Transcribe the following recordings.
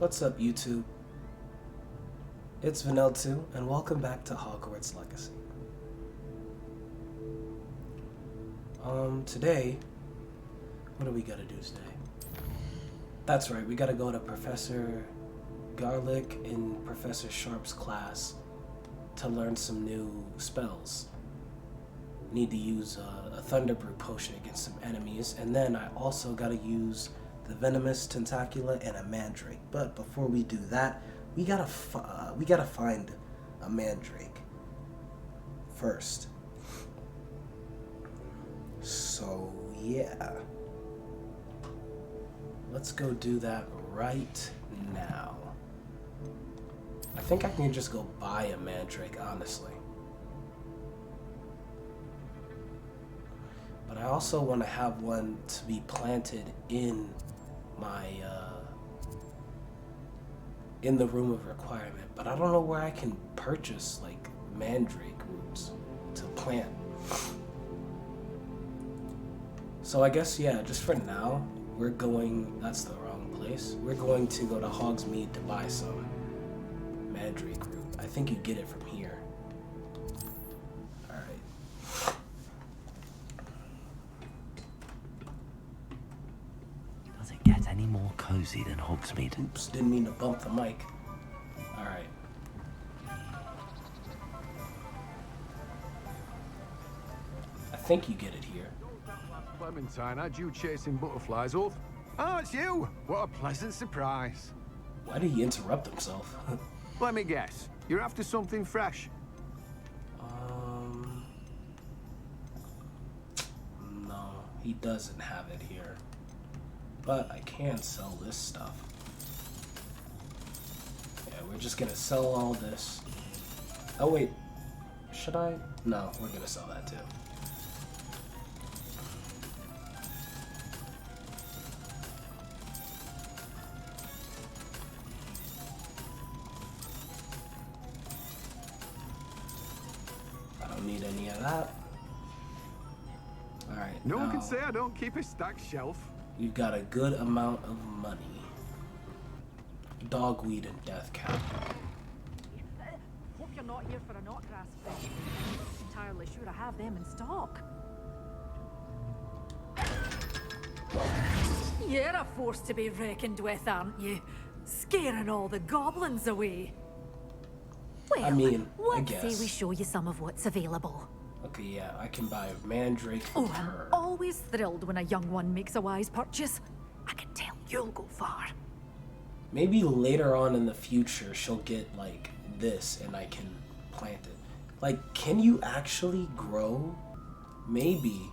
What's up, YouTube? It's Vanel2, and welcome back to Hogwarts Legacy. Today, what do we gotta do today? That's right, we gotta go to Professor Garlic in Professor Sharp's class to learn some new spells. Need to use a Thunderbrew potion against some enemies, and then I also gotta use the Venomous Tentacula and a Mandrake. But before we do that, we gotta find a Mandrake first. So yeah, let's go do that right now. I think I can just go buy a Mandrake, honestly. But I also want to have one to be planted in my in the room of requirement, but I don't know where I can purchase like Mandrake roots to plant. So I guess, yeah, just for now, we're going, that's the wrong place. We're going to go to Hogsmeade to buy some Mandrake root. I think you get it from here. Alright. Does it get any more cozy than Hogsmeade? Oops, didn't mean to bump the mic. Alright. I think you get it here. Clementine, had you chasing butterflies, Ulf? Oh, it's you! What a pleasant surprise. Why did he interrupt himself? Let me guess. You're after something fresh? No, he doesn't have it here. But I can sell this stuff. Yeah, we're just gonna sell all this. Oh wait, should I? No, we're gonna sell that too. I don't need any of that. Alright, No one now can say I don't keep a stacked shelf. you've got a good amount of money. Dogweed and death cap. Hope you're not here for a knotgrass fish. Entirely sure I have them in stock. You're a force to be reckoned with, aren't you? Scaring all the goblins away. Well, I mean, I let's guess. say we show you some of what's available. Okay, yeah, I can buy Mandrake Oh, from I'm her. always thrilled when a young one makes a wise purchase. I can tell you'll go far. Maybe later on in the future she'll get like this and I can plant it. Like, can you actually grow? Maybe.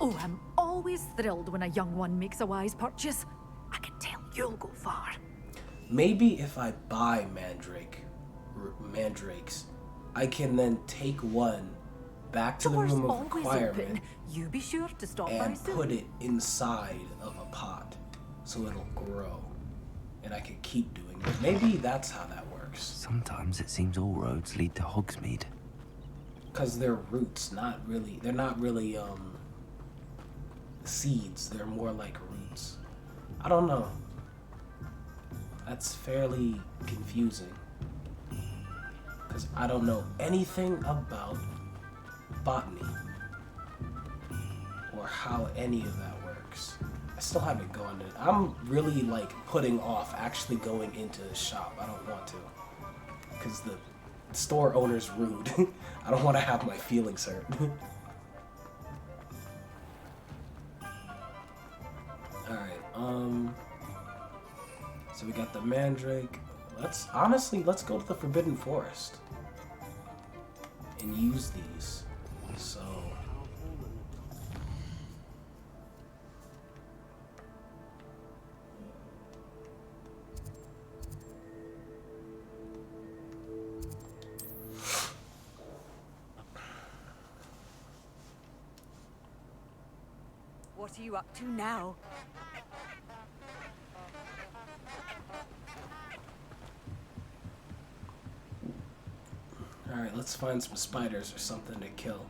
Oh, I'm always thrilled when a young one makes a wise purchase. I can tell you'll go far. Maybe if I buy mandrakes, I can then take one back to the Doors room of always requirement open. You be sure to stop by and soon. put it inside of a pot so it'll grow. And I can keep doing it. Maybe that's how that works. Sometimes it seems all roads lead to Hogsmeade. Because they're roots, they're not really seeds, they're more like roots. I don't know. That's fairly confusing. Because I don't know anything about botany. Or how any of that works. I still haven't gone to it. I'm really like putting off actually going into the shop. I don't want to. Because the store owner's rude. I don't want to have my feelings hurt. Alright, so we got the Mandrake. Let's go to the Forbidden Forest. And use these. So... What are you up to now? Alright, let's find some spiders or something to kill.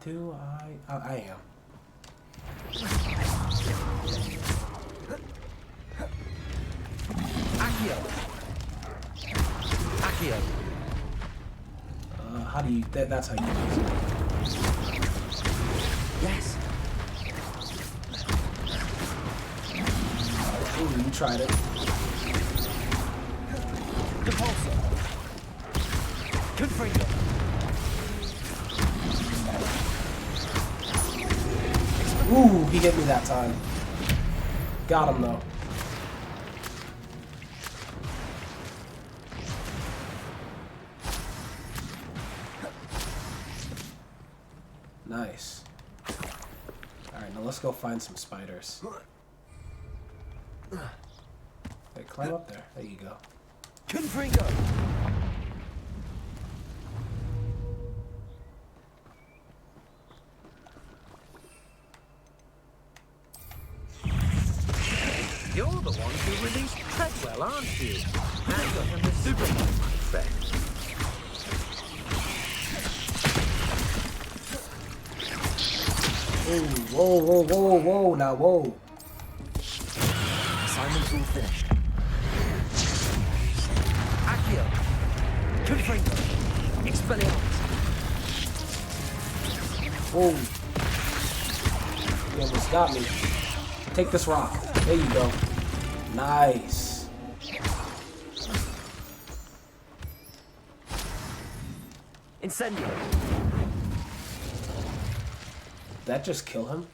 Do I am. Accio. Accio. How do you... that's how you use it. Yes. Ooh, you tried it. Repulsor. Confringo. Ooh, he hit me that time. Got him though. Nice. Alright, now let's go find some spiders. Hey, climb up there. There you go. Confringo. You're the one who released Treadwell, aren't you? Now you're him the Superman effect. Ooh, whoa, now whoa. Assignment's all finished. Accio. Confringo. Expelliarmus. Whoa. You almost got me. Take this rock. There you go. Nice. Incendio. Did that just kill him?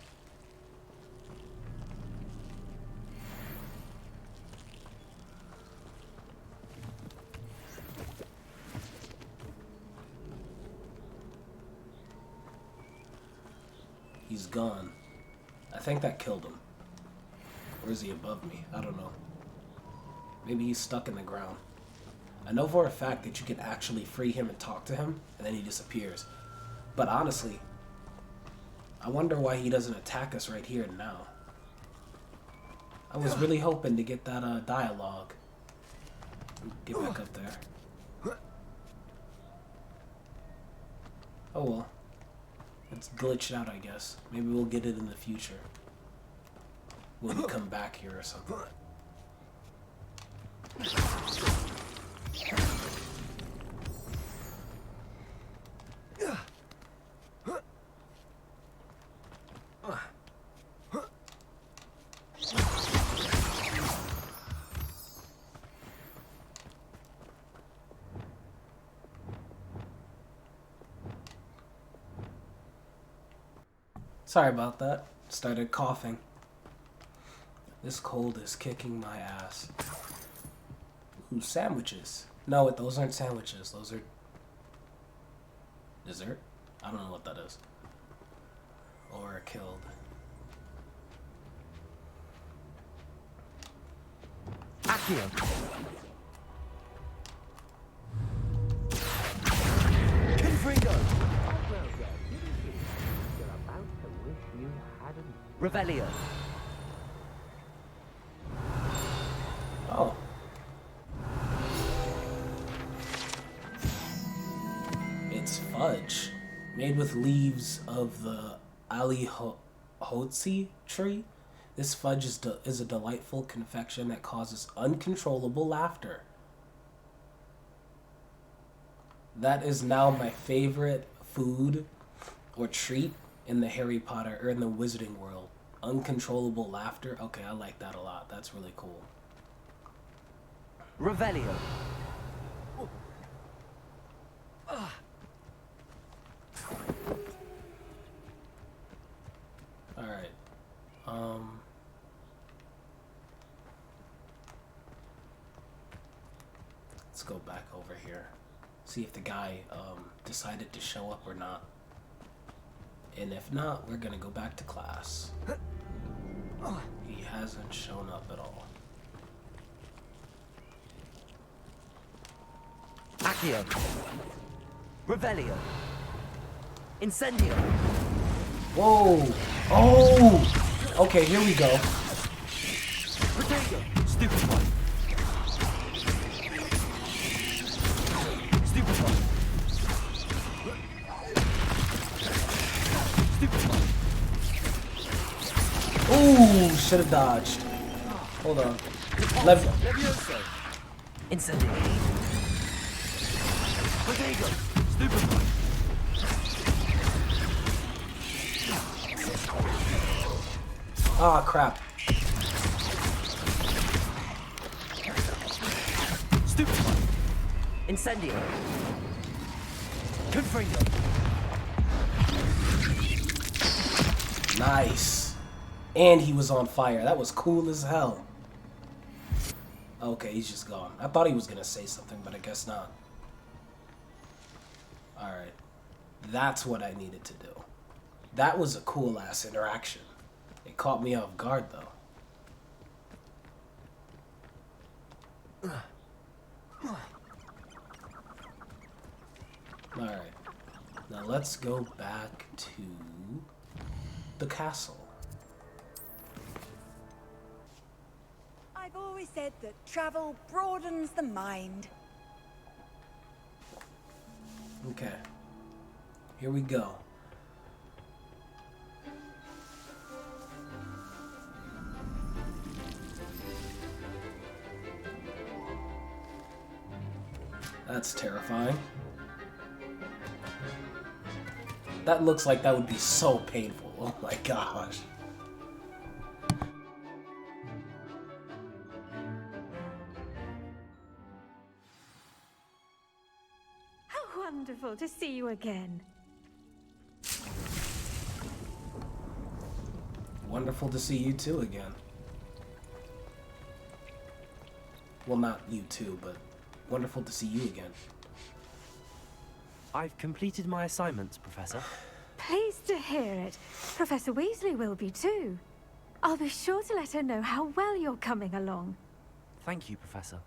He's gone. I think that killed him. Or is he above me? I don't know. Maybe he's stuck in the ground. I know for a fact that you can actually free him and talk to him, and then he disappears. But honestly, I wonder why he doesn't attack us right here and now. I was really hoping to get that dialogue. Get back up there. Oh well. It's glitched out, I guess. Maybe we'll get it in the future. When we come back here or something. Sorry about that. Started coughing. This cold is kicking my ass. Ooh, sandwiches. No, those aren't sandwiches. Those are dessert? I don't know what that is. Or killed. Accio. Confringo. You're about to wish you hadn't. Revelio. Oh. It's fudge. Made with leaves of the Alihotsi tree. This fudge is a delightful confection that causes uncontrollable laughter. That is now my favorite food or treat in the Harry Potter or in the Wizarding world. Uncontrollable laughter. Okay, I like that a lot. That's really cool. Revelio. Alright. Let's go back over here. See if the guy decided to show up or not. And if not, we're gonna go back to class. He hasn't shown up at all. Accio. Revelio. Incendio. Whoa! Oh! Okay, here we go. Protego. Stupid one. Stupid one. should have dodged. Hold on. Levioso. Incendiary. Protego. Stupefy. Ah, crap. Stupefy. Incendiary. Confringo. Nice. And he was on fire. That was cool as hell. Okay, he's just gone. I thought he was gonna say something, but I guess not. Alright. That's what I needed to do. That was a cool ass interaction. It caught me off guard though. Alright. Now let's go back to the castle. I've always said that travel broadens the mind. Okay. Here we go. That's terrifying. That looks like that would be so painful. Oh my gosh. How wonderful to see you again. Wonderful to see you two again. Well, not you two, but wonderful to see you again. I've completed my assignments, Professor. Pleased to hear it. Professor Weasley will be too. I'll be sure to let her know how well you're coming along. Thank you, Professor.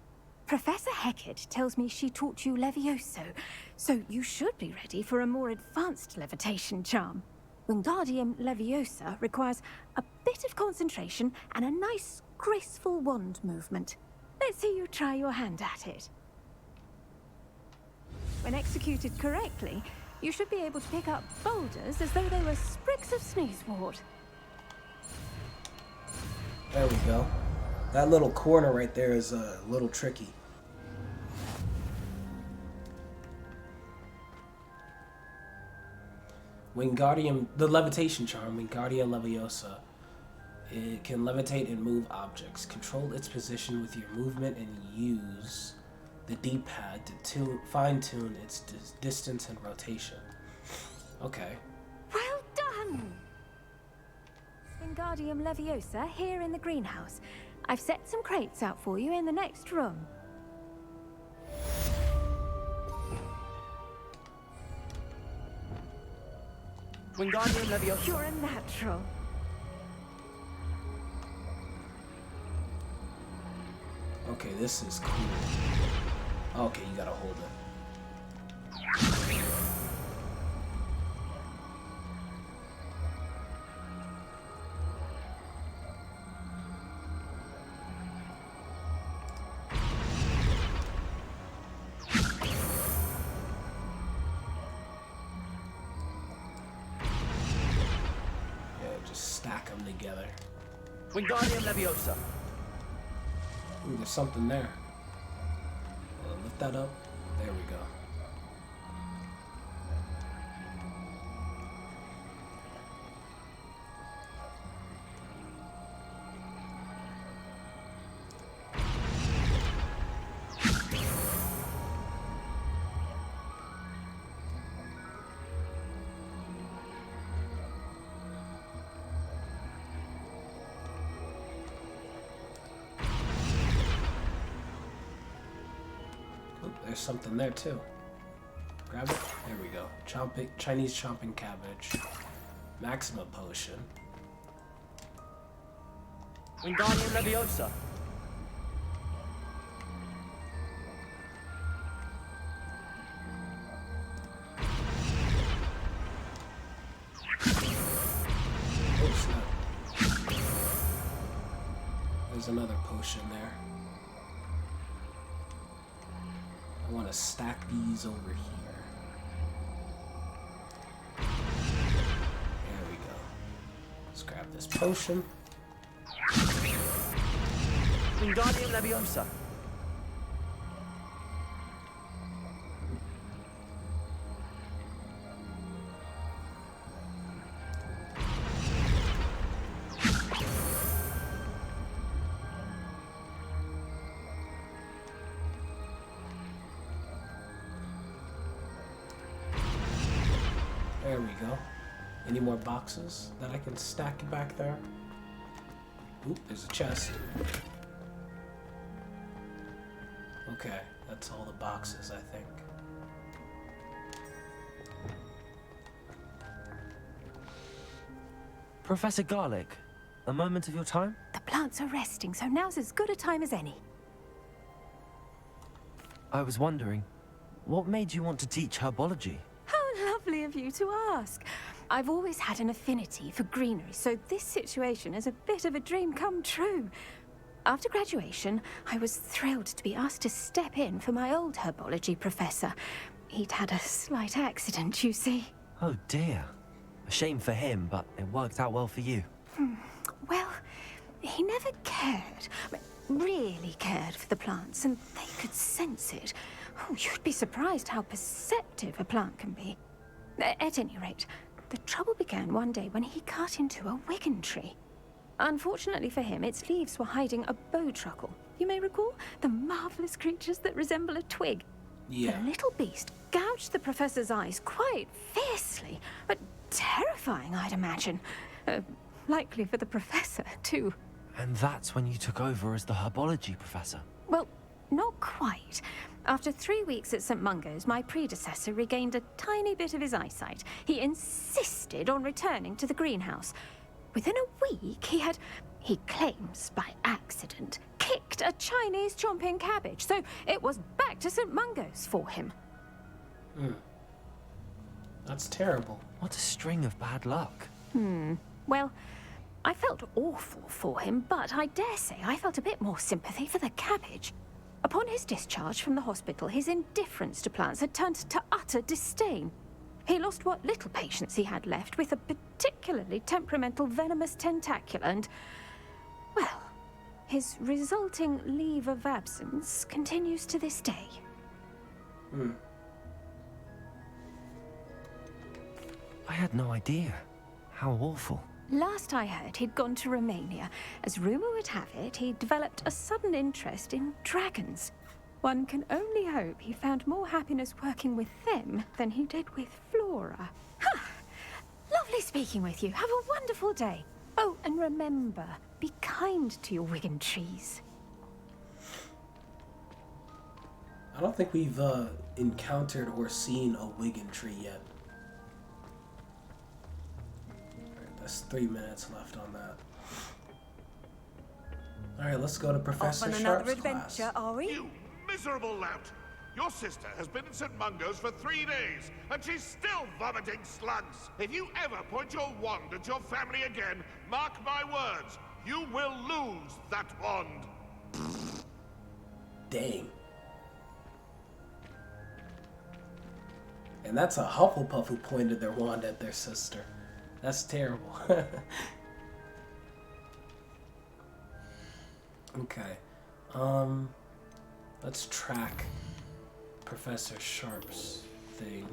Professor Hecat tells me she taught you Levioso, so you should be ready for a more advanced levitation charm. Wingardium Leviosa requires a bit of concentration and a nice, graceful wand movement. Let's see you try your hand at it. When executed correctly, you should be able to pick up boulders as though they were sprigs of sneezewort. There we go. That little corner right there is a little tricky. Wingardium, the levitation charm, Wingardium Leviosa. It can levitate and move objects. Control its position with your movement and use the D-pad to fine-tune its distance and rotation. Okay. Well done! Wingardium Leviosa here in the greenhouse. I've set some crates out for you in the next room. Wingardium Leviosa. You're a natural. Okay, this is cool. Okay, you gotta hold it. Yeah, just stack them together. Wingardium Leviosa. Ooh, there's something there. Lift that up. There we go. There's something there too. Grab it. There we go. Chinese chomping cabbage. Maxima potion. Wingardium Leviosa. Oh snap. There's another potion there. I want to stack these over here. There we go. Let's grab this potion. Wingardium Leviosa. There we go. Any more boxes that I can stack back there? Oop, there's a chest. Okay, that's all the boxes, I think. Professor Garlic, a moment of your time? The plants are resting, so now's as good a time as any. I was wondering, what made you want to teach herbology? How lovely of you to ask. I've always had an affinity for greenery, so this situation is a bit of a dream come true. After graduation, I was thrilled to be asked to step in for my old herbology professor. He'd had a slight accident, you see. Oh dear. A shame for him, but it worked out well for you. Well, he never cared, really cared for the plants, and they could sense it. Oh, you'd be surprised how perceptive a plant can be. At any rate, the trouble began one day when he cut into a wigan tree. Unfortunately for him, its leaves were hiding a bowtruckle. You may recall the marvelous creatures that resemble a twig. Yeah. The little beast gouged the professor's eyes quite fiercely, but terrifying, I'd imagine. Likely for the professor, too. And that's when you took over as the herbology professor. Well, not quite. After 3 weeks at St. Mungo's, my predecessor regained a tiny bit of his eyesight. He insisted on returning to the greenhouse. Within a week, he claims by accident, kicked a Chinese chomping cabbage, so it was back to St. Mungo's for him. That's terrible. What a string of bad luck. Well, I felt awful for him, but I dare say I felt a bit more sympathy for the cabbage. Upon his discharge from the hospital, his indifference to plants had turned to utter disdain. He lost what little patience he had left with a particularly temperamental venomous tentacula and, well, his resulting leave of absence continues to this day. I had no idea. How awful. Last I heard, he'd gone to Romania. As rumour would have it, he developed a sudden interest in dragons. One can only hope he found more happiness working with them than he did with Flora. Ha! Lovely speaking with you. Have a wonderful day. Oh, and remember, be kind to your wigan trees. I don't think we've encountered or seen a wigan tree yet. Alright, that's 3 minutes left on that. Alright, let's go to Professor Off on Sharp's another class. adventure, are we? You miserable lout! Your sister has been at St. Mungo's for 3 days, and she's still vomiting slugs! If you ever point your wand at your family again, mark my words, you will lose that wand! Dang. And that's a Hufflepuff who pointed their wand at their sister. That's terrible. Okay. Let's track Professor Sharp's thing.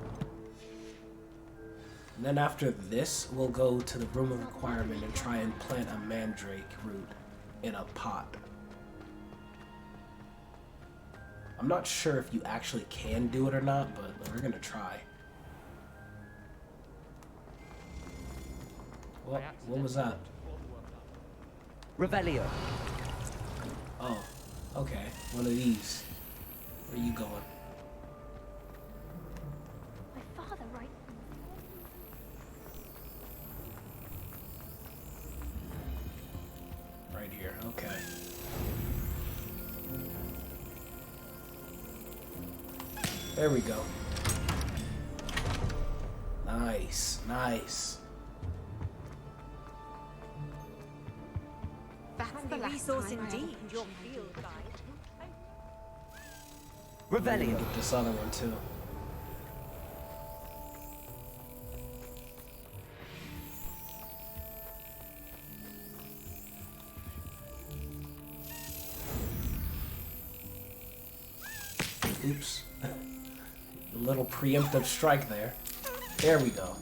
And then after this, we'll go to the Room of Requirement and try and plant a mandrake root in a pot. I'm not sure if you actually can do it or not, but we're gonna try. What was that? Revelio. Oh, okay. One of these. Where are you going? My father, right? Right here, okay. There we go. Nice, nice. Handy resource indeed, your field guide. Revelio. Get this other one too. Oops. A little preemptive strike there. There we go.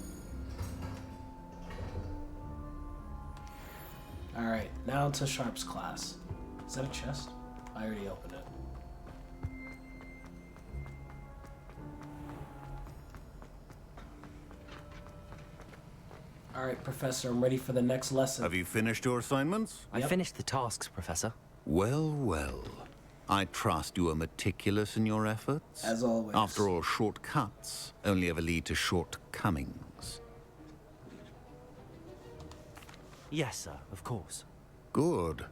Alright, now to Sharp's class. Is that a chest? I already opened it. Alright, Professor, I'm ready for the next lesson. Have you finished your assignments? I finished the tasks, Professor. Well, well. I trust you are meticulous in your efforts. As always. After all, shortcuts only ever lead to shortcomings. Yes, sir, of course. Good.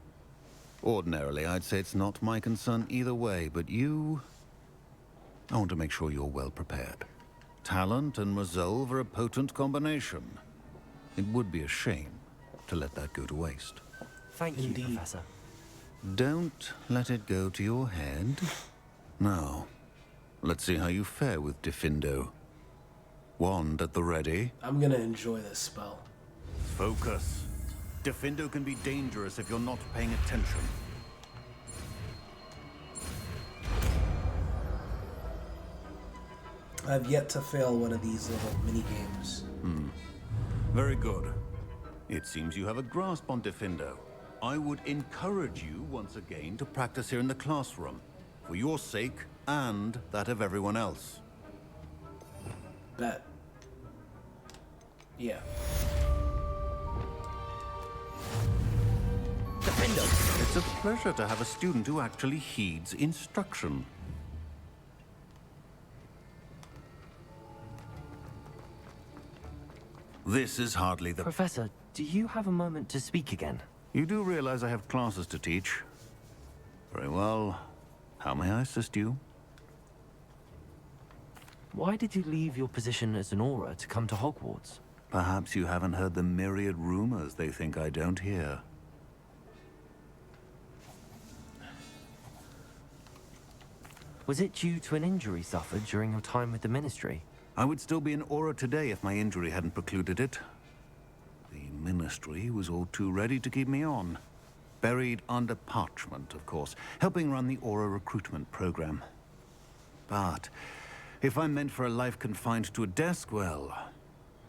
Ordinarily, I'd say it's not my concern either way, but you... I want to make sure you're well prepared. Talent and resolve are a potent combination. It would be a shame to let that go to waste. Thank you, Professor. Don't let it go to your head. Now, let's see how you fare with Diffindo. Wand at the ready. I'm gonna enjoy this spell. Focus. Diffindo can be dangerous if you're not paying attention. I've yet to fail one of these little mini games. Very good. It seems you have a grasp on Diffindo. I would encourage you once again to practice here in the classroom, for your sake and that of everyone else. Bet. Yeah. Diffindo! It's a pleasure to have a student who actually heeds instruction. This is hardly the... Professor, do you have a moment to speak again? You do realize I have classes to teach. Very well. How may I assist you? Why did you leave your position as an Auror to come to Hogwarts? Perhaps you haven't heard the myriad rumors they think I don't hear. Was it due to an injury suffered during your time with the Ministry? I would still be an Auror today if my injury hadn't precluded it. The Ministry was all too ready to keep me on. Buried under parchment, of course, helping run the Auror recruitment program. But if I'm meant for a life confined to a desk, well,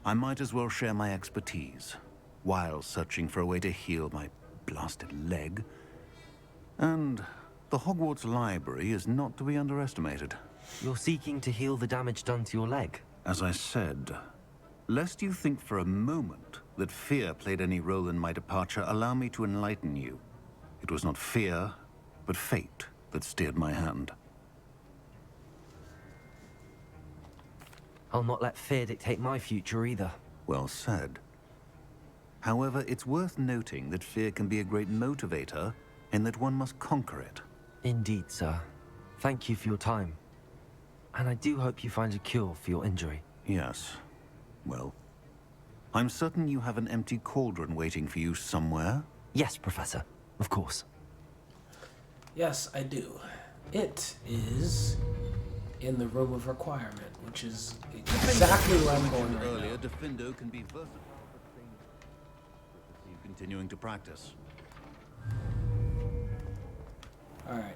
I might as well share my expertise while searching for a way to heal my blasted leg. And the Hogwarts library is not to be underestimated. You're seeking to heal the damage done to your leg? As I said, lest you think for a moment that fear played any role in my departure, allow me to enlighten you. It was not fear, but fate that steered my hand. I'll not let fear dictate my future either. Well said. However, it's worth noting that fear can be a great motivator, and that one must conquer it. Indeed, sir. Thank you for your time. And I do hope you find a cure for your injury. Yes. Well, I'm certain you have an empty cauldron waiting for you somewhere. Yes, Professor. Of course. Yes, I do. It is in the room of requirement, which is exactly where I'm going right Earlier, now. Diffindo can be versatile at things. Continuing to practice. Alright.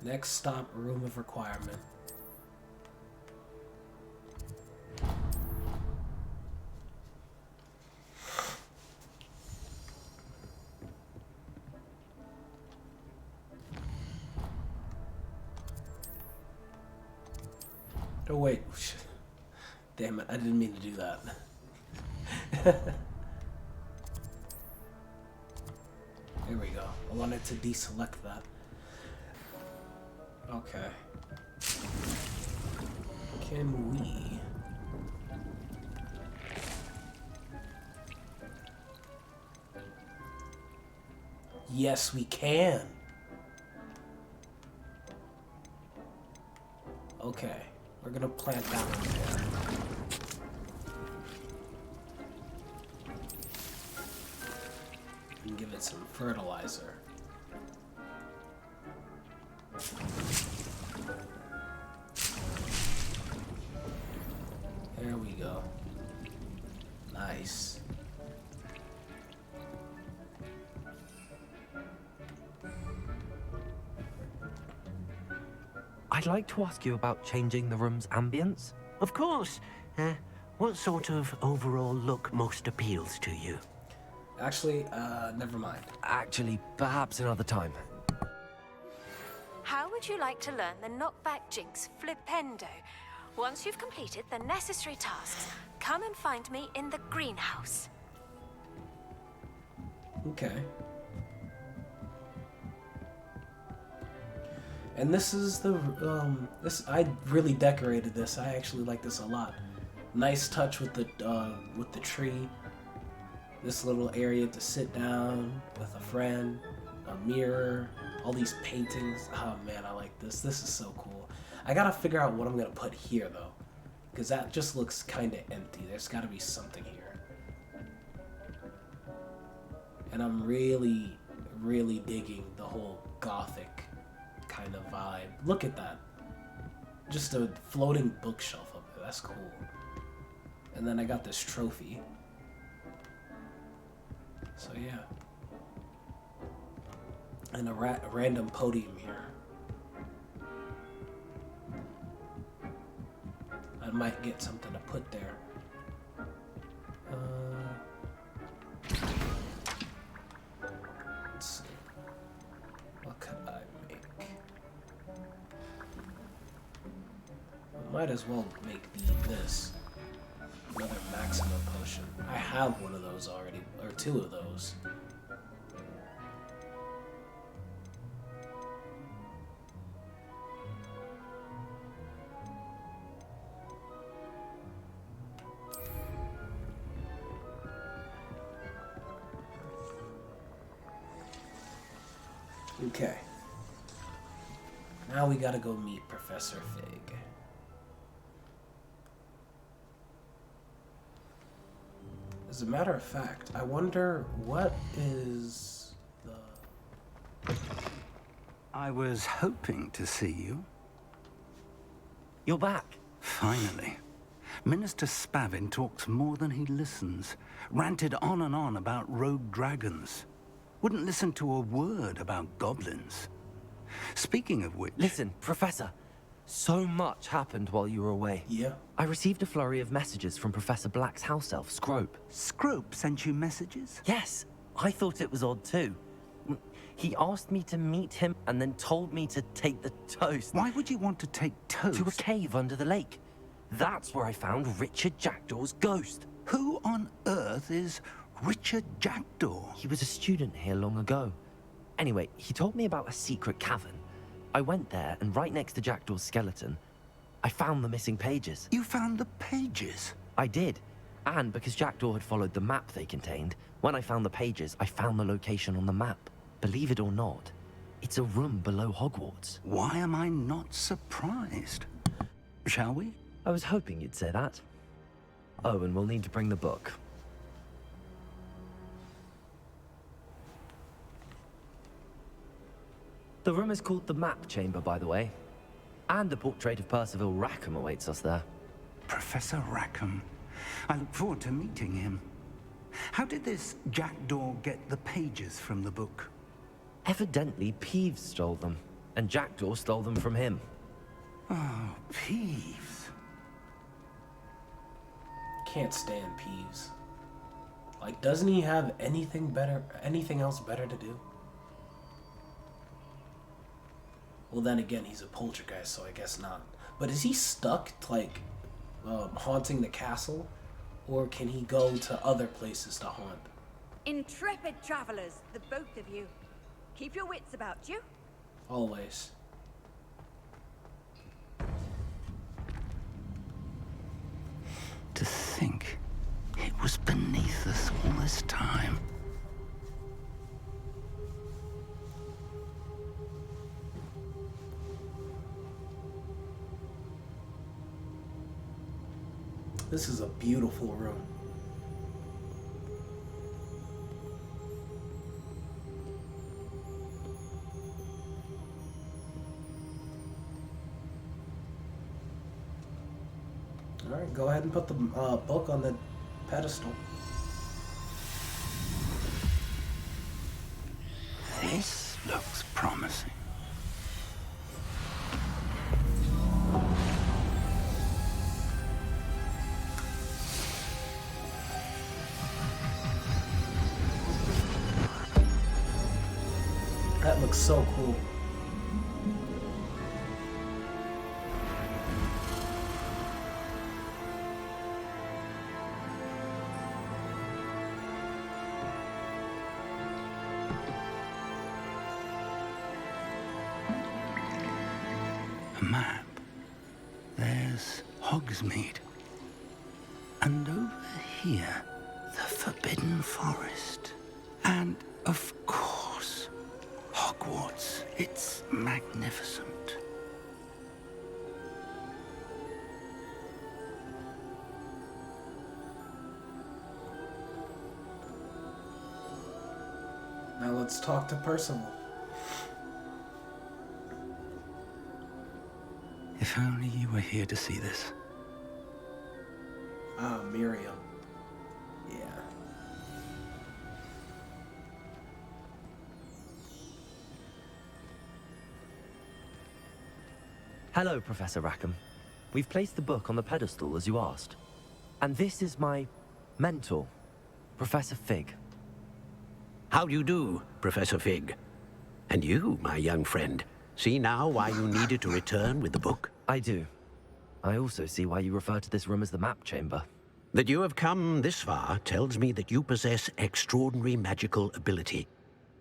Next stop, room of requirement. Oh wait, damn it, I didn't mean to do that. There we go. I wanted to deselect that. Okay. Can we... Yes, we can. Okay. We're gonna plant that one there. And give it some fertilizer. There we go. Nice. I'd like to ask you about changing the room's ambience. Of course. What sort of overall look most appeals to you? Actually, never mind. Actually, perhaps another time. How would you like to learn the knockback jinx flipendo? Once you've completed the necessary tasks, come and find me in the greenhouse. Okay. And this is the I really decorated this. I actually like this a lot. Nice touch with the tree. This little area to sit down with a friend, a mirror, all these paintings. Oh man, I like this. This is so cool. I gotta figure out what I'm gonna put here though, because that just looks kind of empty. There's gotta be something here. And I'm really, really digging the whole gothic kind of vibe. Look at that. Just a floating bookshelf up there. That's cool. And then I got this trophy. So yeah. And a random podium here. I might get something to put there. Let's see. What could I make? I might as well make this. Another maximum potion. I have one of those already, or two of those. Okay. Now we gotta go meet Professor Fig. As a matter of fact, I wonder what is the... I was hoping to see you. You're back. Finally. Minister Spavin talks more than he listens. Ranted on and on about rogue dragons. Wouldn't listen to a word about goblins. Speaking of which... Listen, Professor. So much happened while you were away. Yeah? I received a flurry of messages from Professor Black's house elf, Scrope. Scrope sent you messages? Yes, I thought it was odd too. He asked me to meet him and then told me to take the toast. Why would you want to take toast? To a cave under the lake. That's where I found Richard Jackdaw's ghost. Who on earth is Richard Jackdaw? He was a student here long ago. Anyway, he told me about a secret cavern. I went there, and right next to Jackdaw's skeleton, I found the missing pages. You found the pages? I did. And because Jackdaw had followed the map they contained, when I found the pages, I found the location on the map. Believe it or not, it's a room below Hogwarts. Why am I not surprised? Shall we? I was hoping you'd say that. Oh, and we'll need to bring the book. The room is called the Map Chamber, by the way. And a portrait of Percival Rackham awaits us there. Professor Rackham. I look forward to meeting him. How did this Jackdaw get the pages from the book? Evidently, Peeves stole them, and Jackdaw stole them from him. Oh, Peeves. Can't stand Peeves. Like, doesn't he have anything else better to do? Well, then again, he's a poltergeist, so I guess not. But is he stuck, like, haunting the castle? Or can he go to other places to haunt? Intrepid travelers, the both of you. Keep your wits about you. Always. To think it was beneath us all this time. This is a beautiful room. All right, go ahead and put the book on the pedestal. This looks promising. looks so cool. A map. There's Hogsmeade. And over here, the Forbidden Forest. And, of course, Hogwarts. It's magnificent. Now let's talk to Percival. If only you were here to see this. Ah, Miriam. Yeah. Hello, Professor Rackham. We've placed the book on the pedestal as you asked. And this is my mentor, Professor Fig. How do you do, Professor Fig? And you, my young friend, see now why you needed to return with the book? I do. I also see why you refer to this room as the map chamber. That you have come this far tells me that you possess extraordinary magical ability,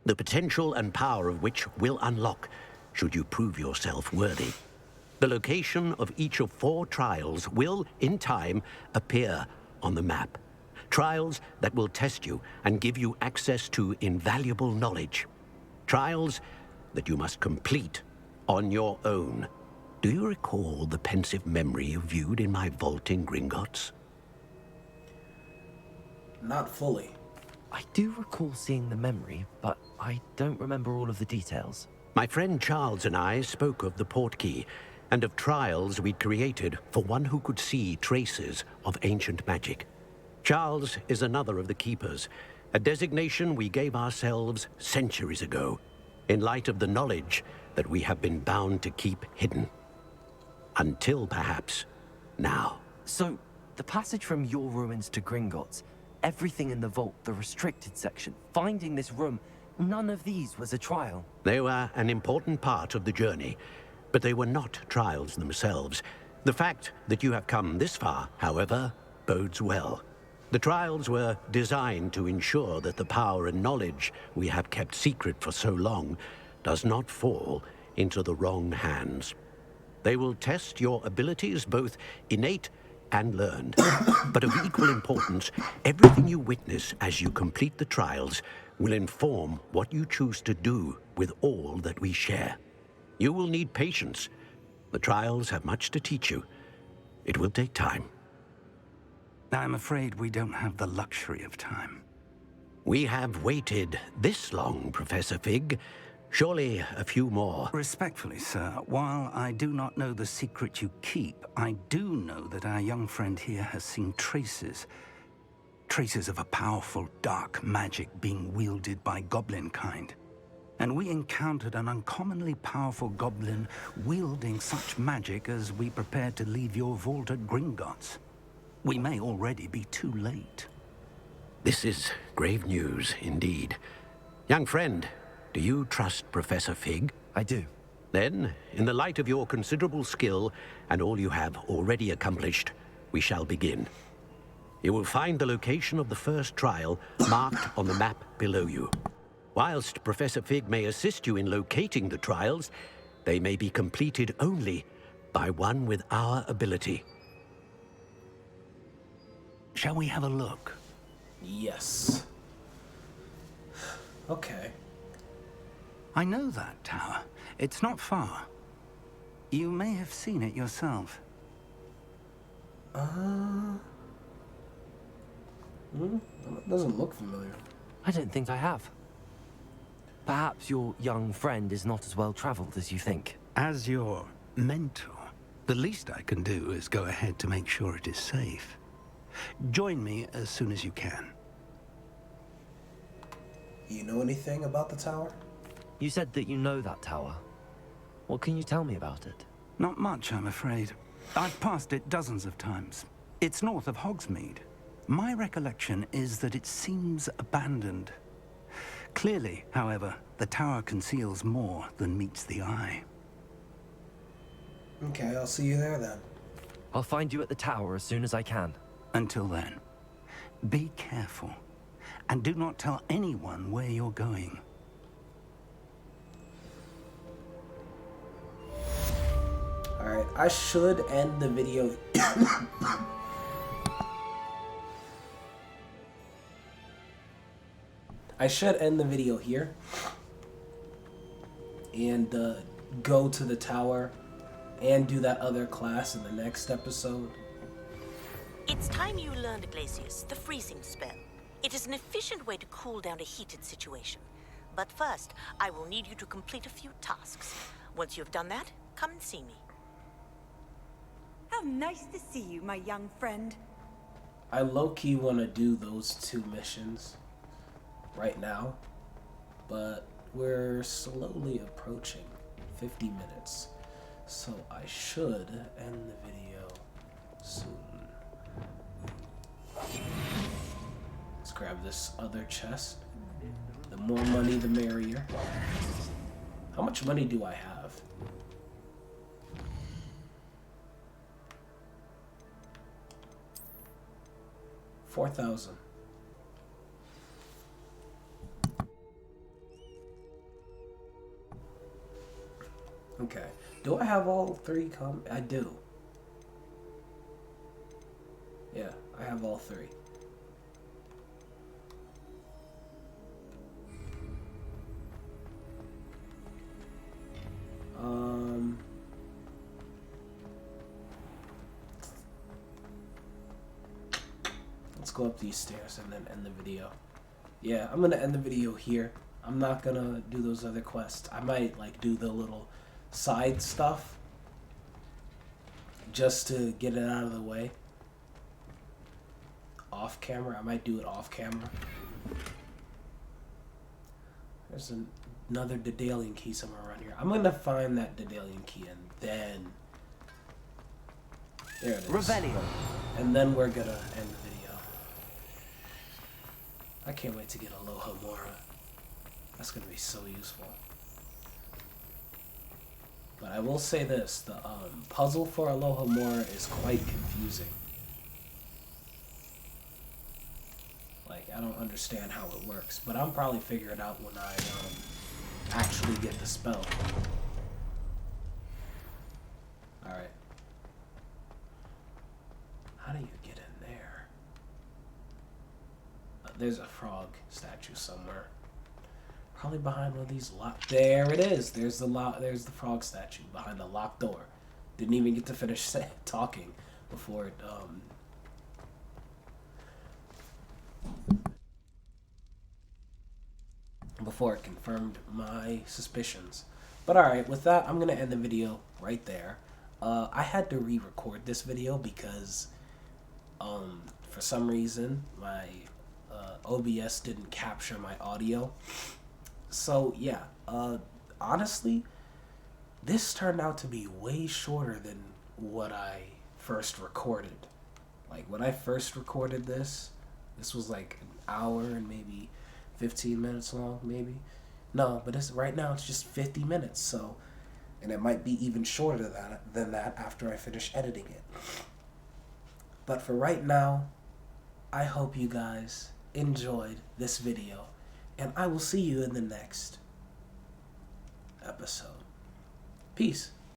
the potential and power of which will unlock should you prove yourself worthy. The location of each of 4 trials will, in time, appear on the map. Trials that will test you and give you access to invaluable knowledge. Trials that you must complete on your own. Do you recall the pensive memory you viewed in my vault in Gringotts? Not fully. I do recall seeing the memory, but I don't remember all of the details. My friend Charles and I spoke of the portkey and of trials we'd created for one who could see traces of ancient magic. Charles is another of the keepers, a designation we gave ourselves centuries ago, in light of the knowledge that we have been bound to keep hidden. Until perhaps now. So, the passage from your ruins to Gringotts, everything in the vault, the restricted section, finding this room, none of these was a trial. They were an important part of the journey, but they were not trials themselves. The fact that you have come this far, however, bodes well. The trials were designed to ensure that the power and knowledge we have kept secret for so long does not fall into the wrong hands. They will test your abilities, both innate and learned. But of equal importance, everything you witness as you complete the trials will inform what you choose to do with all that we share. You will need patience. The trials have much to teach you. It will take time. I'm afraid we don't have the luxury of time. We have waited this long, Professor Fig. Surely a few more. Respectfully, sir, while I do not know the secret you keep, I do know that our young friend here has seen traces. Traces of a powerful dark magic being wielded by goblin kind. And we encountered an uncommonly powerful goblin wielding such magic as we prepared to leave your vault at Gringotts. We may already be too late. This is grave news indeed. Young friend, do you trust Professor Fig? I do. Then, in the light of your considerable skill and all you have already accomplished, we shall begin. You will find the location of the first trial marked on the map below you. Whilst Professor Fig may assist you in locating the trials, they may be completed only by one with our ability. Shall we have a look? Yes. Okay. I know that tower. It's not far. You may have seen it yourself. It doesn't look familiar. I don't think I have. Perhaps your young friend is not as well traveled as you think. As your mentor, the least I can do is go ahead to make sure it is safe. Join me as soon as you can. You know anything about the tower? You said that you know that tower. What can you tell me about it? Not much, I'm afraid. I've passed it dozens of times. It's north of Hogsmeade. My recollection is that it seems abandoned. Clearly, however, The tower conceals more than meets the eye. Okay, I'll see you there then. I'll find you at the tower as soon as I can. Until then, be careful. And do not tell anyone where you're going. Alright, I should end the video. I should end the video here. And go to the tower and do that other class in the next episode. It's time you learned, Glacius, the freezing spell. It is an efficient way to cool down a heated situation. But first, I will need you to complete a few tasks. Once you've done that, come and see me. How nice to see you, my young friend. I low-key want to do those 2 missions right now, but we're slowly approaching 50 minutes, so I should end the video soon. Let's grab this other chest. The more money, the merrier. How much money do I have? $4,000. Okay. Do I have all 3 I do. Yeah, I have all 3. Let's go up these stairs and then end the video. Yeah, I'm gonna end the video here. I'm not gonna do those other quests. I might like do the little side stuff just to get it out of the way. Off camera. I might do it off camera. There's another Daedalian key somewhere around here. I'm gonna find that Daedalian key and then there it is. Revelio. And then we're gonna end the video. I can't wait to get Aloha Mora. That's gonna be so useful. But I will say this, the puzzle for Aloha Mora is quite confusing. Like, I don't understand how it works, but I'll probably figure it out when I actually get the spell. Alright. How do you get in there? There's a frog statue somewhere. Probably behind one of these locked. There it is. There's the frog statue behind the locked door. Didn't even get to finish talking before it confirmed my suspicions. But alright, with that, I'm gonna end the video right there. I had to re-record this video because for some reason my OBS didn't capture my audio. So yeah, honestly, this turned out to be way shorter than what I first recorded. Like when I first recorded this was like an hour and maybe 15 minutes long, maybe. No, but right now it's just 50 minutes. So, and it might be even shorter than that after I finish editing it. But for right now, I hope you guys enjoyed this video, and I will see you in the next episode. Peace.